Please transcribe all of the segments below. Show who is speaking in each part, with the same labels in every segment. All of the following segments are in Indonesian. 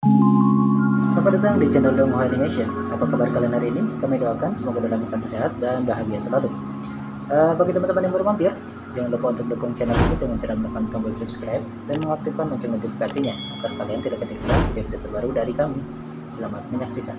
Speaker 1: Selamat datang di channel Donghua Animation. Apa kabar kalian hari ini? Kami doakan semoga dalam keadaan sehat dan bahagia selalu. Bagi teman-teman yang baru mampir, jangan lupa untuk dukung channel ini dengan cara menekan tombol subscribe dan mengaktifkan lonceng notifikasinya agar kalian tidak ketinggalan video-video terbaru dari kami. Selamat menyaksikan.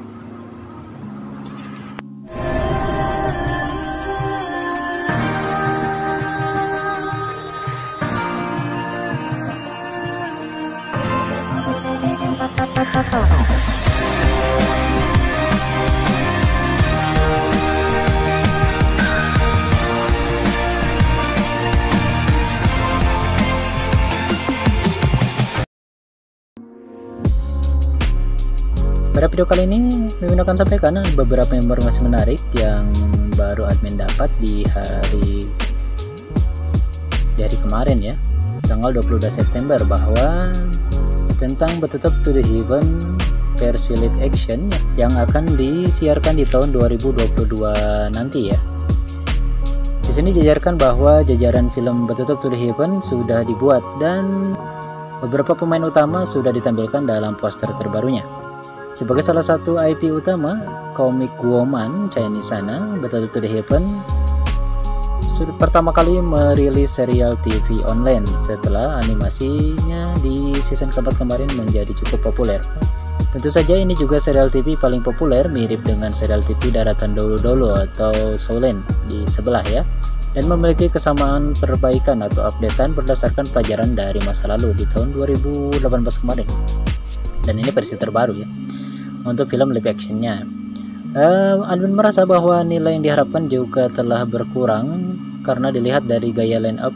Speaker 1: Pada video kali ini, Mimin akan sampaikan beberapa informasi menarik yang baru admin dapat di hari kemarin ya, tanggal 22 September, bahwa tentang Betutup to the Heaven versi live action yang akan disiarkan di tahun 2022 nanti ya. Di sini dijajarkan bahwa jajaran film Betutup to the Heaven sudah dibuat dan beberapa pemain utama sudah ditampilkan dalam poster terbarunya. Sebagai salah satu IP utama, Comic Woman Chinese sana, Betutup to the Heaven sudah pertama kali merilis serial TV online setelah animasinya di season keempat kemarin menjadi cukup populer. Tentu saja ini juga serial TV paling populer, mirip dengan serial TV daratan dulu-dulu atau Soulen di sebelah ya, dan memiliki kesamaan perbaikan atau updatean berdasarkan pelajaran dari masa lalu di tahun 2018 kemarin. Dan ini versi terbaru ya untuk film live actionnya. Admin merasa bahwa nilai yang diharapkan juga telah berkurang karena dilihat dari gaya line up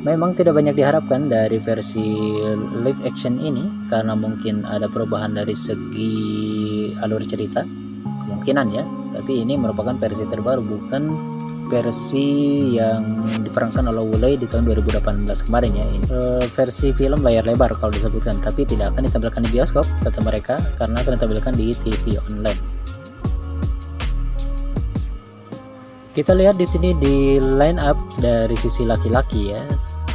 Speaker 1: memang tidak banyak diharapkan dari versi live action ini, karena mungkin ada perubahan dari segi alur cerita kemungkinan ya, tapi ini merupakan versi terbaru, bukan versi yang diperankan oleh Wulei di tahun 2018 kemarin ya. Ini versi film layar lebar kalau disebutkan, tapi tidak akan ditampilkan di bioskop kata mereka, karena akan ditampilkan di TV online. Kita lihat di sini di line up dari sisi laki-laki ya.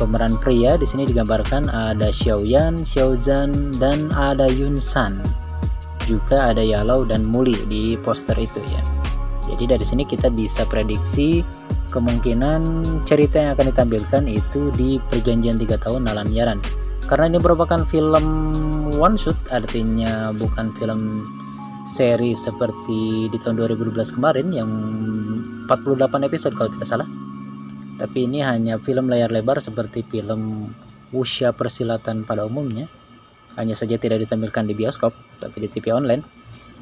Speaker 1: Pemeran pria di sini digambarkan ada Xiaoyan, Xiaozhan, dan ada Yunsan. Juga ada Yalou dan Muli di poster itu ya. Jadi dari sini kita bisa prediksi kemungkinan cerita yang akan ditampilkan itu di perjanjian 3 tahun Nalan Yaran. Karena ini merupakan film one shot, artinya bukan film seri seperti di tahun 2012 kemarin yang 48 episode kalau tidak salah. Tapi ini hanya film layar lebar seperti film wuxia persilatan pada umumnya. Hanya saja tidak ditampilkan di bioskop tapi di TV online.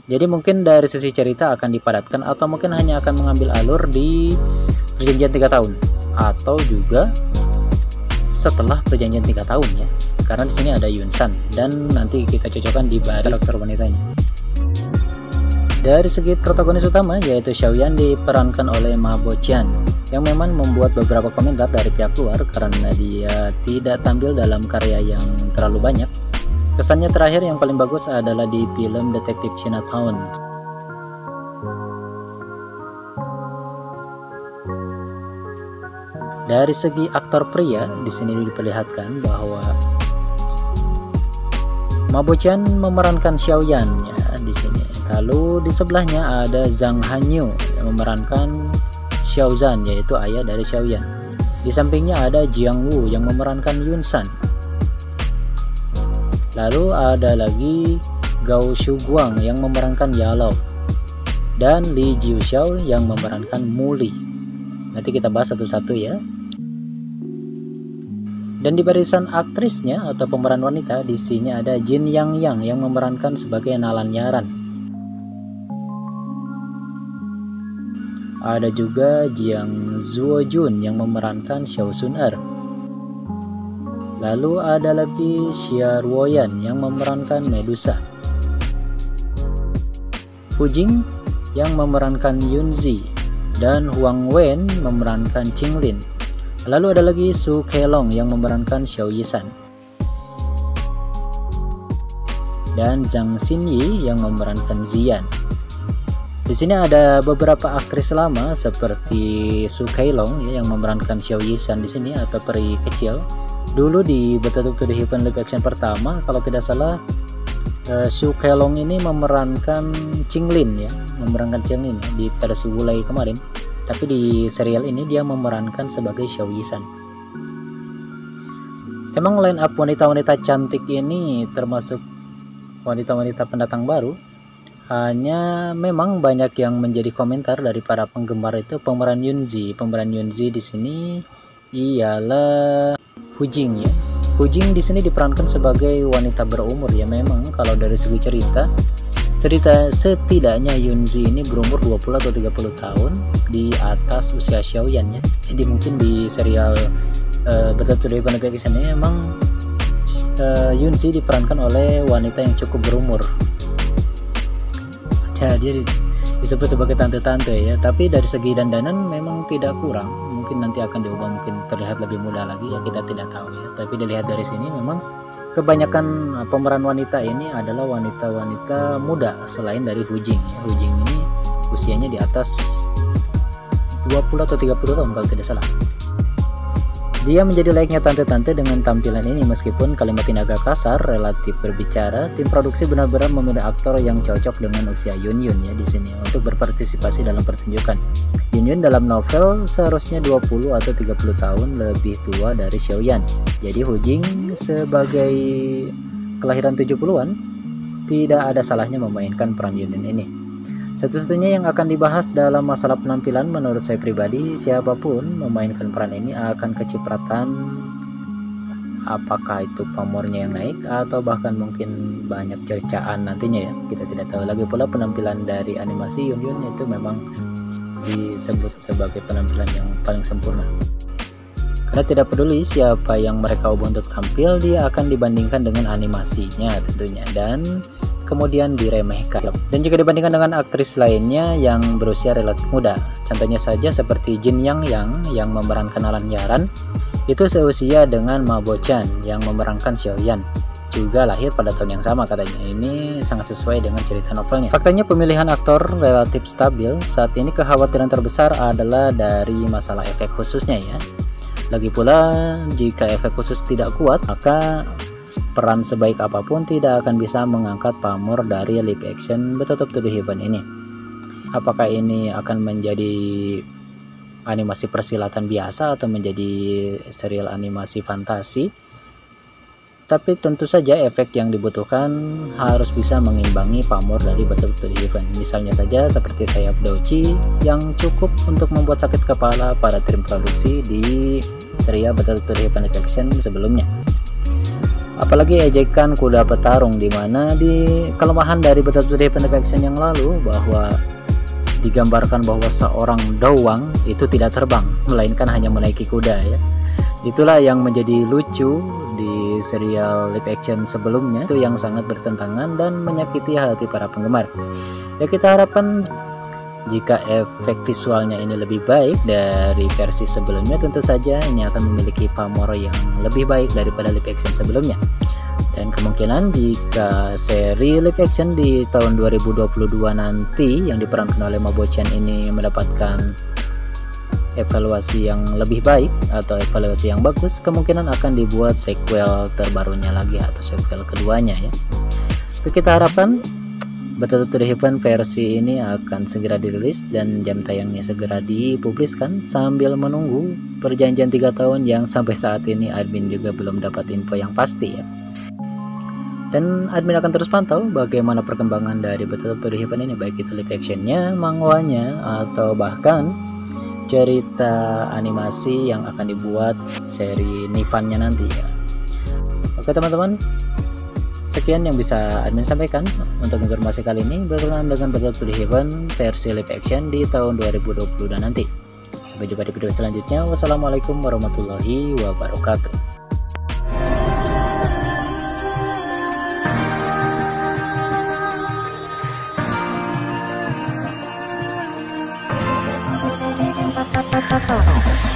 Speaker 1: Jadi mungkin dari sisi cerita akan dipadatkan atau mungkin hanya akan mengambil alur di perjanjian 3 tahun atau juga setelah perjanjian 3 tahun ya. Karena di sini ada Yunsan dan nanti kita cocokkan di baris karakter wanitanya. Dari segi protagonis utama yaitu Xiaoyan diperankan oleh Ma Boqian yang memang membuat beberapa komentar dari pihak luar karena dia tidak tampil dalam karya yang terlalu banyak. Kesannya terakhir yang paling bagus adalah di film Detektif Chinatown. Dari segi aktor pria, di sini diperlihatkan bahwa Ma Boqian memerankan Xiaoyan ya di sini. Lalu di sebelahnya ada Zhang Hanyu yang memerankan Xiaozhan, yaitu ayah dari Xiaoyan. Di sampingnya ada Jiang Wu yang memerankan Yunsan. Lalu ada lagi Gao Shuguang yang memerankan Yalou dan Li Jiuxiao yang memerankan Muli. Nanti kita bahas satu-satu ya. Dan di barisan aktrisnya atau pemeran wanita di sini ada Jin Yang yang memerankan sebagai Nalan Yaran. Ada juga Jiang Zuojun yang memerankan Xiao Sun-er. Lalu ada lagi Xia Ruoyan yang memerankan Medusa. Hu Jing yang memerankan Yunzi dan Huang Wen memerankan Qinglin. Lalu ada lagi Su Kelong yang memerankan Xiao Yisan. Dan Zhang Xinyi yang memerankan Ziyan. Di sini ada beberapa aktris lama seperti Su Keilong ya, yang memerankan Xiao Yisan di sini atau peri kecil. Dulu di Betutup to the Heaven live action pertama kalau tidak salah Shu Kelong ini memerankan Qinglin ya, di versi Wulai kemarin. Tapi di serial ini dia memerankan sebagai Xiao Yisan. Emang line up wanita-wanita cantik ini termasuk wanita-wanita pendatang baru. Hanya memang banyak yang menjadi komentar dari para penggemar itu pemeran Yunzi. Pemeran Yunzi di sini ialah Hu Jing ya. Hu Jing di sini diperankan sebagai wanita berumur ya. Memang kalau dari segi cerita setidaknya Yunzi ini berumur 20 atau 30 tahun di atas usia Xiaoyan ya. Jadi mungkin di serial Betul-betul Heaven Vacation ini memang Yunzi diperankan oleh wanita yang cukup berumur. Jadi disebut sebagai tante-tante ya. Tapi dari segi dandanan memang tidak kurang. Mungkin nanti akan diubah, mungkin terlihat lebih muda lagi ya, kita tidak tahu ya. Tapi dilihat dari sini memang kebanyakan pemeran wanita ini adalah wanita-wanita muda selain dari Hu Jing ya. Hu Jing ini usianya di atas 20 atau 30 tahun kalau tidak salah. Dia menjadi layaknya tante-tante dengan tampilan ini. Meskipun kalimat ini agak kasar relatif berbicara, tim produksi benar-benar memilih aktor yang cocok dengan usia Yun Yun ya di sini untuk berpartisipasi dalam pertunjukan. Yun Yun dalam novel seharusnya 20 atau 30 tahun lebih tua dari Xiaoyan. Jadi Hu Jing sebagai kelahiran 70-an tidak ada salahnya memainkan peran Yun Yun ini. Satu-satunya yang akan dibahas dalam masalah penampilan menurut saya pribadi, siapapun memainkan peran ini akan kecipratan, apakah itu pamornya yang naik atau bahkan mungkin banyak cercaan nantinya ya, kita tidak tahu. Lagi pula penampilan dari animasi Yun Yun itu memang disebut sebagai penampilan yang paling sempurna. Karena tidak peduli siapa yang mereka ubah untuk tampil, dia akan dibandingkan dengan animasinya tentunya dan kemudian diremehkan. Dan jika dibandingkan dengan aktris lainnya yang berusia relatif muda, contohnya saja seperti Jin Yang yang memerankan Alan Yaran, itu seusia dengan Ma Bo-chan yang memerankan Xiaoyan, juga lahir pada tahun yang sama katanya. Ini sangat sesuai dengan cerita novelnya. Faktanya pemilihan aktor relatif stabil. Saat ini kekhawatiran terbesar adalah dari masalah efek khususnya ya. Lagi pula jika efek khusus tidak kuat, maka peran sebaik apapun tidak akan bisa mengangkat pamor dari live action Betetap to the Heaven ini. Apakah ini akan menjadi animasi persilatan biasa atau menjadi serial animasi fantasi? Tapi tentu saja efek yang dibutuhkan harus bisa mengimbangi pamor dari Betetap to the Heaven. Misalnya saja seperti sayap Douchi yang cukup untuk membuat sakit kepala para tim produksi di serial Betetap to the Heaven live action sebelumnya. Apalagi ejekan kuda petarung, di mana di kelemahan dari Betetap to the Heaven live action yang lalu bahwa digambarkan bahwa seorang dawang itu tidak terbang melainkan hanya menaiki kuda ya. Itulah yang menjadi lucu di serial live action sebelumnya, itu yang sangat bertentangan dan menyakiti hati para penggemar. Ya kita harapkan jika efek visualnya ini lebih baik dari versi sebelumnya, tentu saja ini akan memiliki pamor yang lebih baik daripada live action sebelumnya. Dan kemungkinan jika seri live action di tahun 2022 nanti yang diperankan oleh Ma Bo-chan ini mendapatkan evaluasi yang lebih baik atau evaluasi yang bagus, kemungkinan akan dibuat sequel terbarunya lagi atau sequel keduanya ya. Kita harapkan Betetap to the Heaven versi ini akan segera dirilis dan jam tayangnya segera dipubliskan, sambil menunggu perjanjian 3 tahun yang sampai saat ini admin juga belum dapat info yang pasti ya. Dan admin akan terus pantau bagaimana perkembangan dari Betetap to the Heaven ini, baik itu live actionnya, mangwanya, atau bahkan cerita animasi yang akan dibuat seri Nivan-nya nanti ya. Oke teman-teman, sekian yang bisa admin sampaikan untuk informasi kali ini berkenaan dengan Betetap to the Heaven versi live action di tahun 2022 nanti. Sampai jumpa di video selanjutnya. Wassalamualaikum warahmatullahi wabarakatuh.
Speaker 2: Oh.